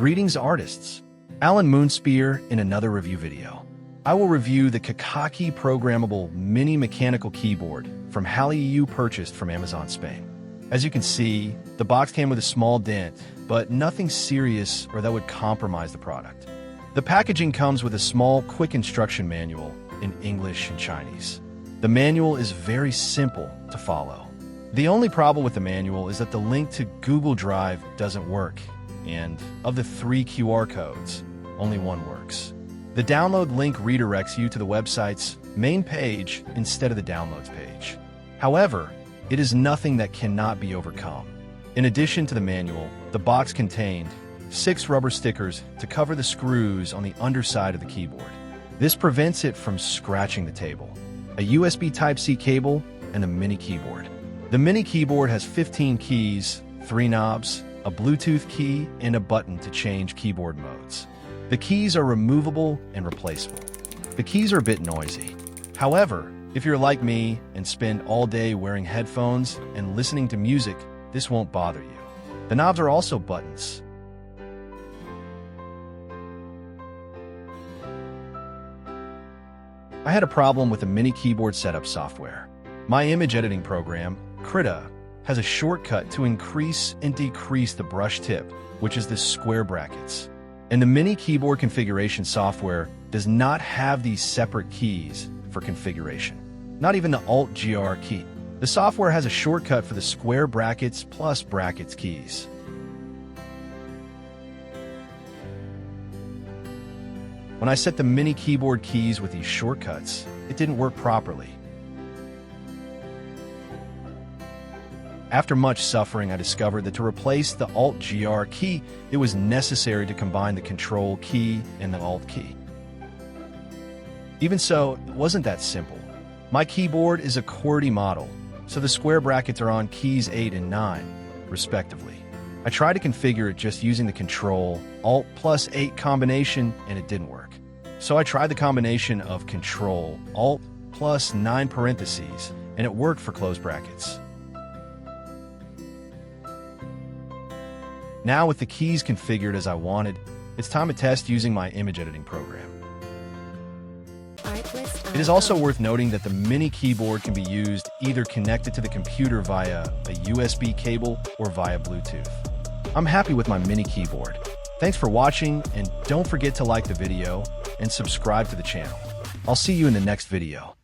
Greetings artists! Alan Moonspear in another review video. I will review the Kakake Programmable Mini Mechanical Keyboard from Halley EU purchased from Amazon Spain. As you can see, the box came with a small dent, but nothing serious or that would compromise the product. The packaging comes with a small, quick instruction manual in English and Chinese. The manual is very simple to follow. The only problem with the manual is that the link to Google Drive doesn't work, and of the 3 QR codes, only one works. The download link redirects you to the website's main page instead of the downloads page. However, it is nothing that cannot be overcome. In addition to the manual, the box contained 6 rubber stickers to cover the screws on the underside of the keyboard. This prevents it from scratching the table, a USB Type-C cable, and a mini keyboard. The mini keyboard has 15 keys, 3 knobs, a Bluetooth key, and a button to change keyboard modes. The keys are removable and replaceable. The keys are a bit noisy. However, if you're like me and spend all day wearing headphones and listening to music, this won't bother you. The knobs are also buttons. I had a problem with the mini keyboard setup software. My image editing program, Krita, has a shortcut to increase and decrease the brush tip, which is the square brackets. And the mini keyboard configuration software does not have these separate keys for configuration, not even the Alt-GR key. The software has a shortcut for the square brackets plus brackets keys. When I set the mini keyboard keys with these shortcuts, it didn't work properly. After much suffering, I discovered that to replace the Alt-GR key, it was necessary to combine the Control key and the Alt key. Even so, it wasn't that simple. My keyboard is a QWERTY model, so the square brackets are on keys 8 and 9, respectively. I tried to configure it just using the Control, Alt plus 8 combination, and it didn't work. So I tried the combination of Control, Alt plus 9 parentheses, and it worked for closed brackets. Now with the keys configured as I wanted, it's time to test using my image editing program. It is also worth noting that the mini keyboard can be used either connected to the computer via a USB cable or via Bluetooth. I'm happy with my mini keyboard. Thanks for watching, and don't forget to like the video and subscribe to the channel. I'll see you in the next video.